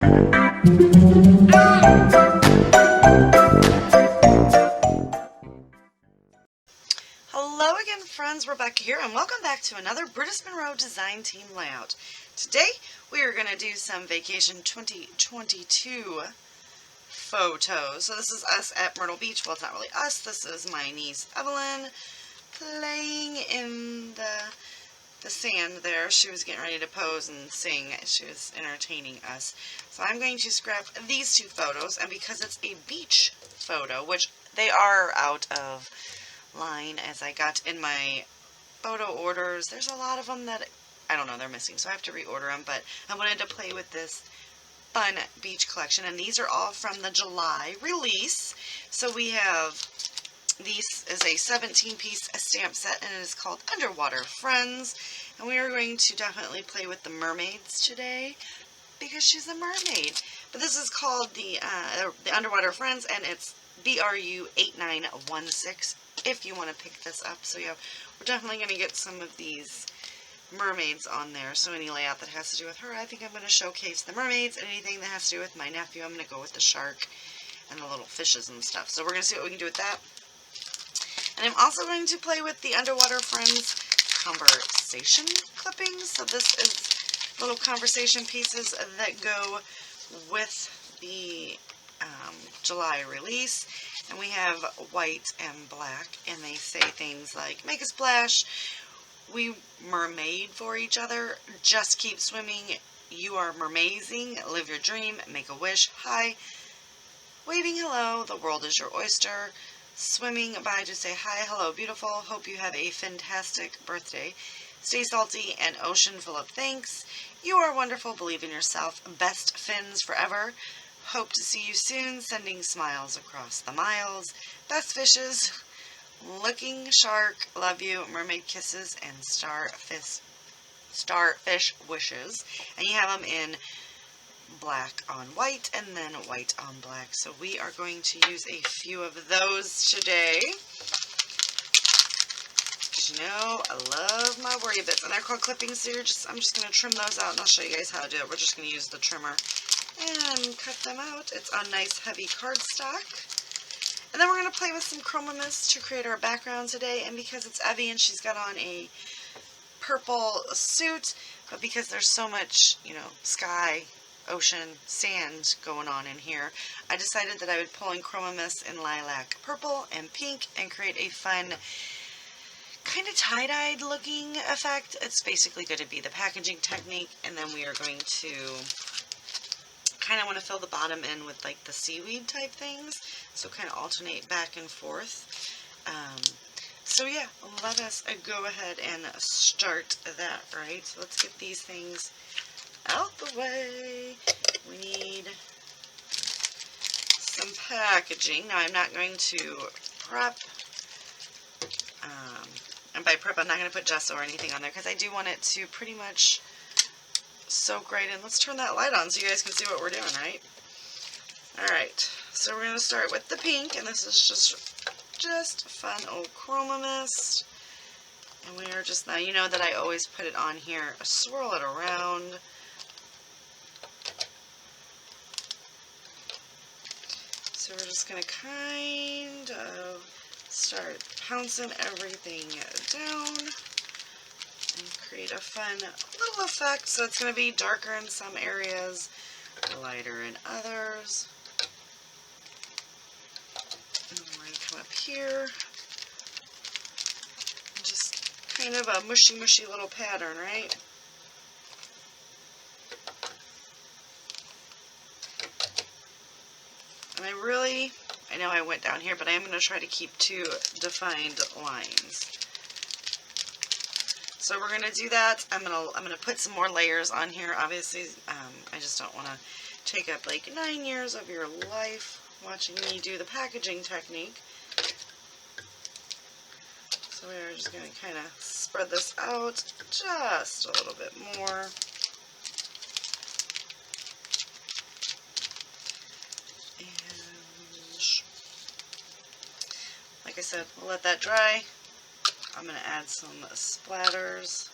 Hello again, friends. Rebecca here, and welcome back to another Brutus Monroe Design Team Layout. Today, we are going to do some Vacation 2022 photos. So this is us at Myrtle Beach. Well, it's not really us. This is my niece, Evelyn, playing in the sand there. She was getting ready to pose and sing. She was entertaining us. So I'm going to scrap these two photos, and because it's a beach photo, which they are out of line as I got in my photo orders, there's a lot of them that I don't know, they're missing, so I have to reorder them. But I wanted to play with this fun beach collection, and these are all from the July release. So we have, this is a 17-piece stamp set, and it is called Underwater Friends, and we are going to definitely play with the mermaids today because she's a mermaid. But this is called the Underwater Friends, and it's BRU 8916 if you want to pick this up. So yeah, we're definitely going to get some of these mermaids on there. So any layout that has to do with her, I think I'm going to showcase the mermaids, and anything that has to do with my nephew, I'm going to go with the shark and the little fishes and stuff. So we're going to see what we can do with that. And I'm also going to play with the Underwater Friends conversation clippings. So this is little conversation pieces that go with the July release. And we have white and black, and they say things like, make a splash, we mermaid for each other, just keep swimming, you are mermazing, live your dream, make a wish, hi, waving hello, the world is your oyster, swimming by to say hi, hello, beautiful, hope you have a fantastic birthday, stay salty, and ocean full of thanks, you are wonderful, believe in yourself, best fins forever, hope to see you soon, sending smiles across the miles, best fishes, looking shark, love you, mermaid kisses, and starfish wishes. And you have them in black on white and then white on black. So we are going to use a few of those today. Because you know, I love my worry bits. And they're called clippings, so I'm just going to trim those out, and I'll show you guys how to do it. We're just going to use the trimmer and cut them out. It's on nice heavy cardstock. And then we're going to play with some chroma mist to create our background today. And because it's Evie and she's got on a purple suit, but because there's so much, you know, sky, ocean, sand going on in here, I decided that I would pull in chroma mist in lilac purple and pink and create a fun kind of tie-dyed looking effect. It's basically going to be the packaging technique, and then we are going to kind of want to fill the bottom in with like the seaweed type things, so kind of alternate back and forth. So yeah, let us go ahead and start that, right? So let's get these things out the way. We need some packaging. Now I'm not going to prep, and by prep I'm not going to put gesso or anything on there because I do want it to pretty much soak right in. Let's turn that light on so you guys can see what we're doing, right? Alright, so we're going to start with the pink, and this is just fun old chroma mist. And we are just, now you know that I always put it on here, swirl it around. So we're just going to kind of start pouncing everything down and create a fun little effect. So it's going to be darker in some areas, lighter in others. And we're going to come up here and just kind of a mushy little pattern, right? And I know I went down here, but I am going to try to keep two defined lines. So we're going to do that. I'm going to put some more layers on here. Obviously, I just don't want to take up like 9 years of your life watching me do the packaging technique. So we're just going to kind of spread this out just a little bit more. And like I said, we'll let that dry. I'm going to add some splatters.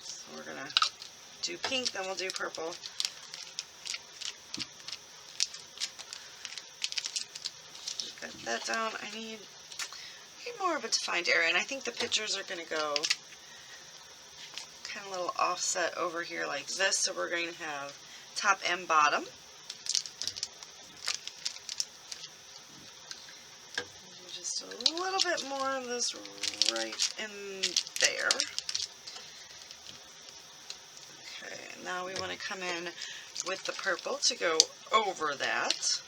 So we're going to do pink, then we'll do purple. cut that down. I need more of a defined area, and I think the pictures are going to go kind of a little offset over here like this, so we're going to have top and bottom. Just a little bit more of this right in there. Okay, now we want to come in with the purple to go over that.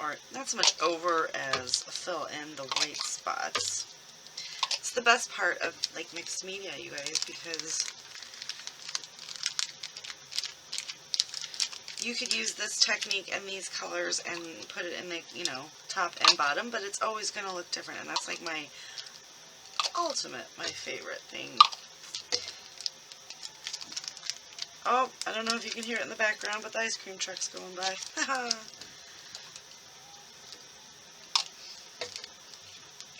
Or not so much over as fill in the white spots. It's the best part of like mixed media, you guys, because you could use this technique and these colors and put it in the, you know, top and bottom, but it's always going to look different, and that's like my favorite thing. Oh, I don't know if you can hear it in the background, but the ice cream truck's going by.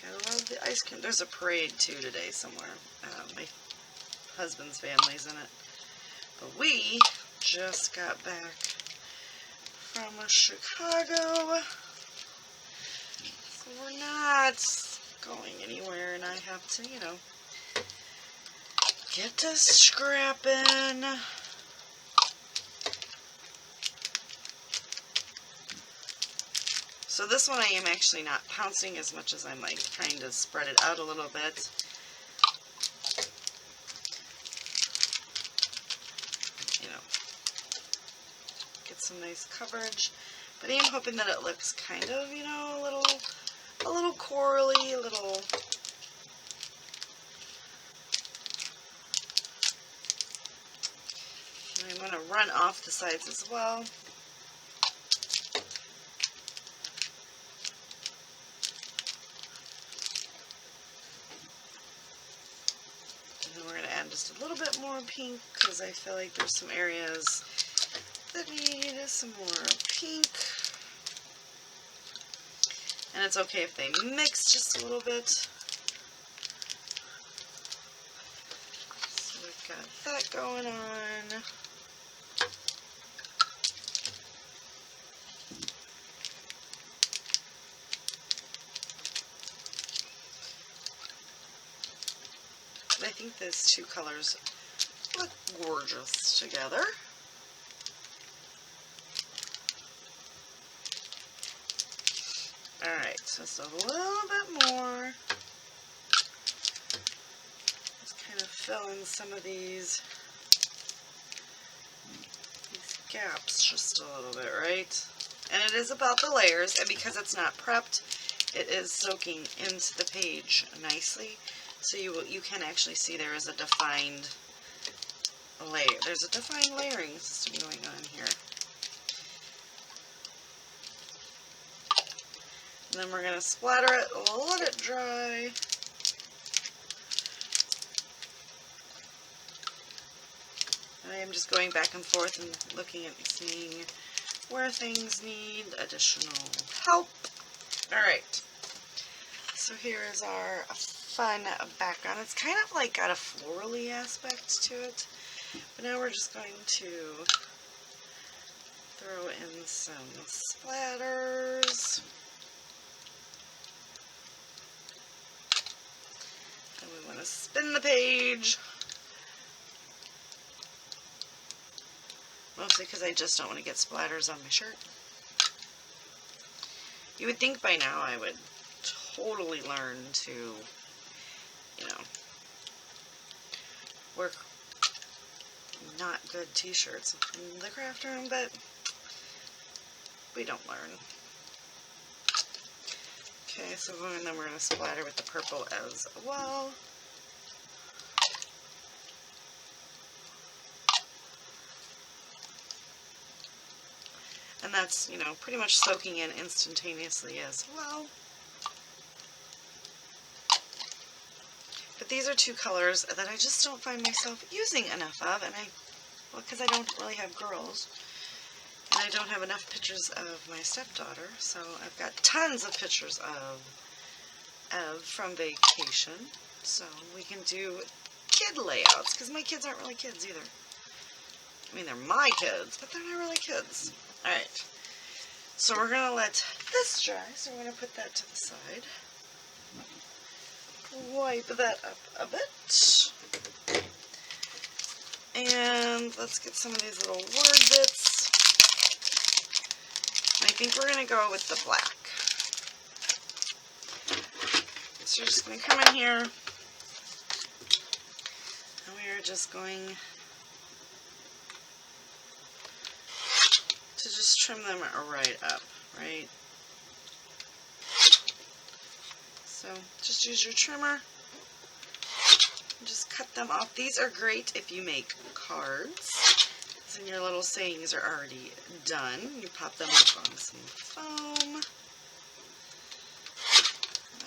Gotta love the ice cream. There's a parade too today somewhere. My husband's family's in it. But we just got back from Chicago. So we're not going anywhere, and I have to, you know, get to scrapping. So this one I am actually not pouncing as much as I'm like trying to spread it out a little bit. You know, get some nice coverage. But I am hoping that it looks kind of, you know, a little corally, a little. And I'm going to run off the sides as well. Just a little bit more pink because I feel like there's some areas that need some more pink. And it's okay if they mix just a little bit. So we've got that going on. I think those two colors look gorgeous together. Alright, so just a little bit more. Just kind of fill in some of these gaps just a little bit, right? And it is about the layers, and because it's not prepped, it is soaking into the page nicely. So you can actually see there is a defined layer. There's a defined layering system going on here. And then we're going to splatter it, let it dry. And I am just going back and forth and looking at seeing where things need additional help. Alright, so here is our fun background. It's kind of like got a florally aspect to it, but now we're just going to throw in some splatters, and we want to spin the page, mostly because I just don't want to get splatters on my shirt. You would think by now I would totally learn to, you know, work not good t-shirts in the craft room, but we don't learn. Okay, so then we're going to splatter with the purple as well. And that's, you know, pretty much soaking in instantaneously as well. But these are two colors that I just don't find myself using enough of, and well, because I don't really have girls, and I don't have enough pictures of my stepdaughter, so I've got tons of pictures of from vacation, so we can do kid layouts, because my kids aren't really kids either. I mean, they're my kids, but they're not really kids. Alright, So we're going to let this dry, so we're going to put that to the side. Wipe that up a bit. And let's get some of these little word bits. I think we're going to go with the black. So you're just going to come in here, and we are just going to just trim them right up, right? So just use your trimmer and just cut them off. These are great if you make cards, and your little sayings are already done. You pop them up on some foam.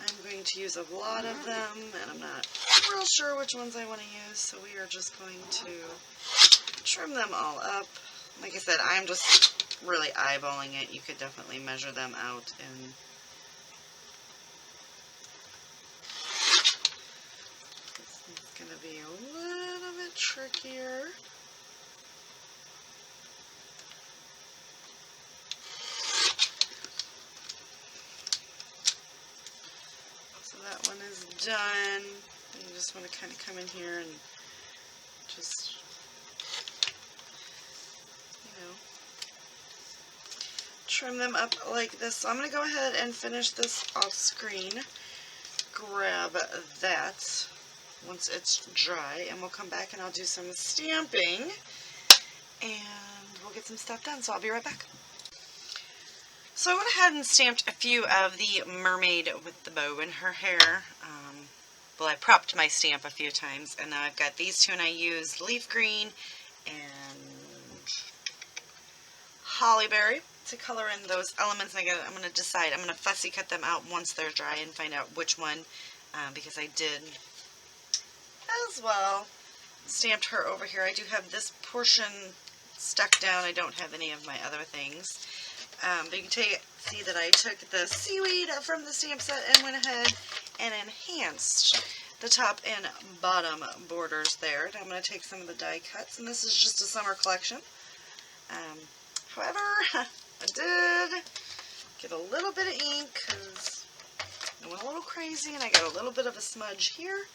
I'm going to use a lot of them, and I'm not real sure which ones I want to use, so we are just going to trim them all up. Like I said, I'm just really eyeballing it. You could definitely measure them out, and it's going to be a little bit trickier. So that one is done. You just want to kind of come in here and just, trim them up like this. So I'm going to go ahead and finish this off screen. Grab that once it's dry, and we'll come back and I'll do some stamping, and we'll get some stuff done. So I'll be right back. So I went ahead and stamped a few of the mermaid with the bow in her hair. Well, I propped my stamp a few times, and now I've got these two, and I used leaf green and hollyberry to color in those elements. And I'm going to decide, I'm going to fussy cut them out once they're dry and find out which one, because I did as well stamped her over here. I do have this portion stuck down. I don't have any of my other things. But you can see that I took the seaweed from the stamp set and went ahead and enhanced the top and bottom borders there. And I'm going to take some of the die cuts, and this is just a summer collection. However, I did get a little bit of ink because I went a little crazy, and I got a little bit of a smudge here,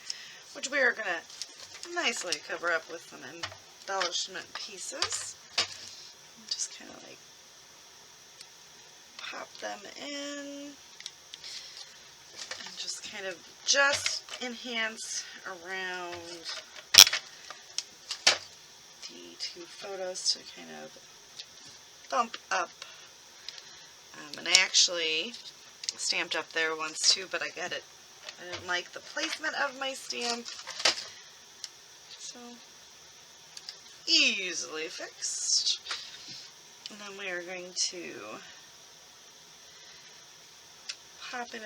which we are going to nicely cover up with some embellishment pieces. Just kind of like pop them in and just kind of enhance around the two photos to kind of bump up. And I actually stamped up there once too, but I didn't like the placement of my stamp, so easily fixed. And then we are going to pop in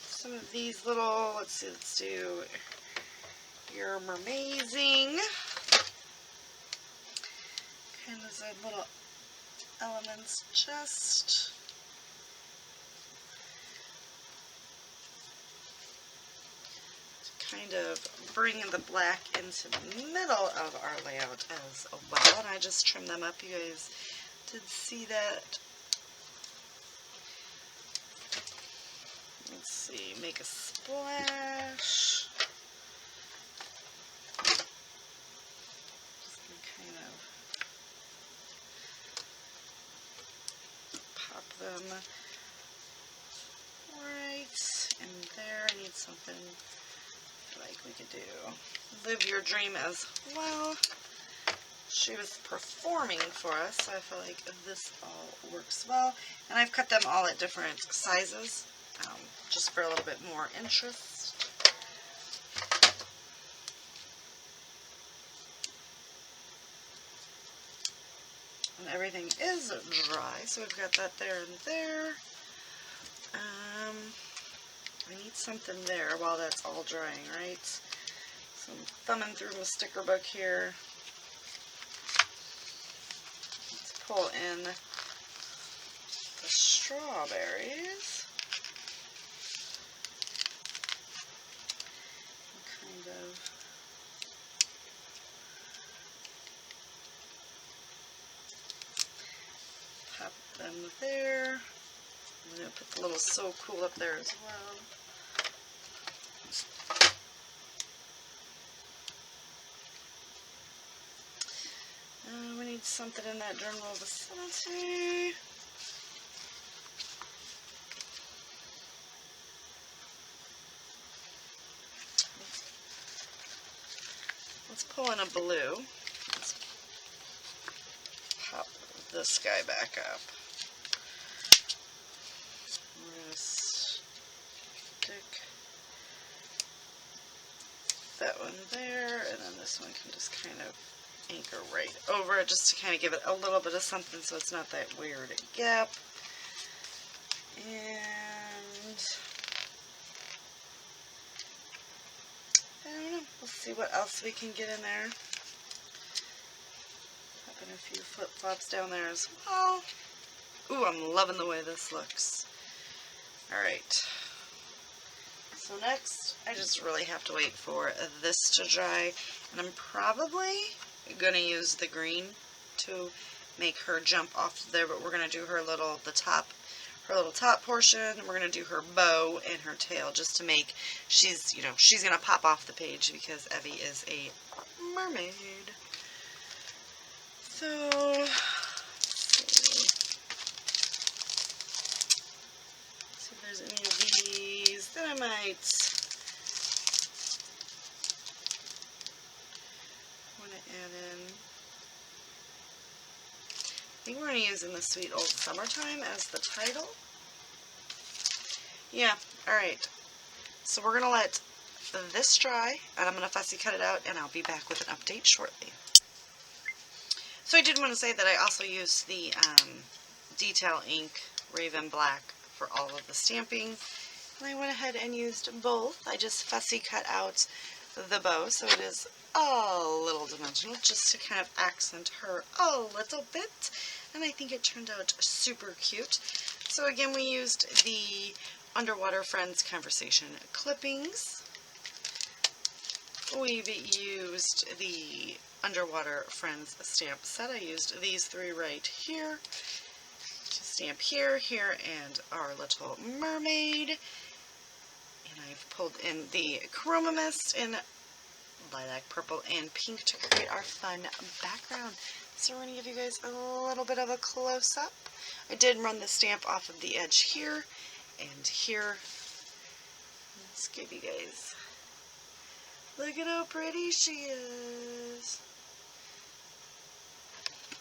some of these little, let's do your mermazing, kind of little elements, just to kind of bring the black into the middle of our layout as well. And I just trimmed them up. You guys did see that. Let's see, make a splash. Just gonna kind of pop them right in there. I need something like we could do Live Your Dream as well. She was performing for us, so I feel like this all works well. And I've cut them all at different sizes, just for a little bit more interest. And everything is dry, so we've got that there and there. I need something there while that's all drying, right? So I'm thumbing through my sticker book here. Let's pull in the strawberries. Kind of pop them there. I'm going to put the little So Cool up there as well. We need something in that general vicinity. Let's pull in a blue. Let's pop this guy back up. We're going to stick that one there, and then this one can just kind of anchor right over it just to kind of give it a little bit of something so it's not that weird gap. And I don't know, we'll see what else we can get in there. Popping a few flip-flops down there as well. Ooh, I'm loving the way this looks. Alright. So next, I just really have to wait for this to dry, and I'm probably going to use the green to make her jump off there, but we're going to do her little top portion, and we're going to do her bow and her tail just to make, she's going to pop off the page because Evie is a mermaid. So, let's see if there's any of these that I might want to add in. I think we're going to use In the Sweet Old Summertime as the title. Yeah, alright. So we're going to let this dry, and I'm going to fussy cut it out, and I'll be back with an update shortly. So I did want to say that I also used the Detail Ink Raven Black for all of the stamping, and I went ahead and used both. I just fussy cut out the bow so it is a little dimensional just to kind of accent her a little bit, and I think it turned out super cute. So again, we used the Underwater Friends Conversation clippings. We've used the Underwater Friends stamp set. I used these three right here to stamp here, here, and our little mermaid. And I've pulled in the Chroma Mist in lilac, purple, and pink to create our fun background. So we're going to give you guys a little bit of a close-up. I did run the stamp off of the edge here and here. Let's give you guys, look at how pretty she is.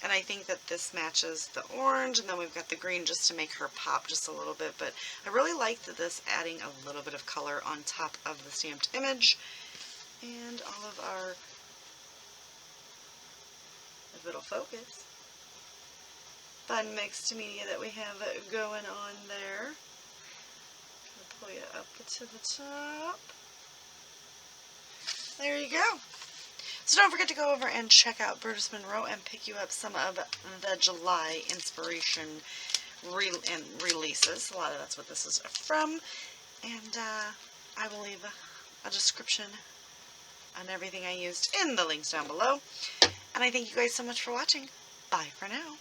And I think that this matches the orange, and then we've got the green just to make her pop just a little bit. But I really liked this adding a little bit of color on top of the stamped image. And all of our little focus. Fun mixed media that we have going on there. I'll pull you up to the top. There you go. So don't forget to go over and check out Brutus Monroe and pick you up some of the July inspiration releases. A lot of that's what this is from. And I will leave a description on everything I used in the links down below. And I thank you guys so much for watching. Bye for now.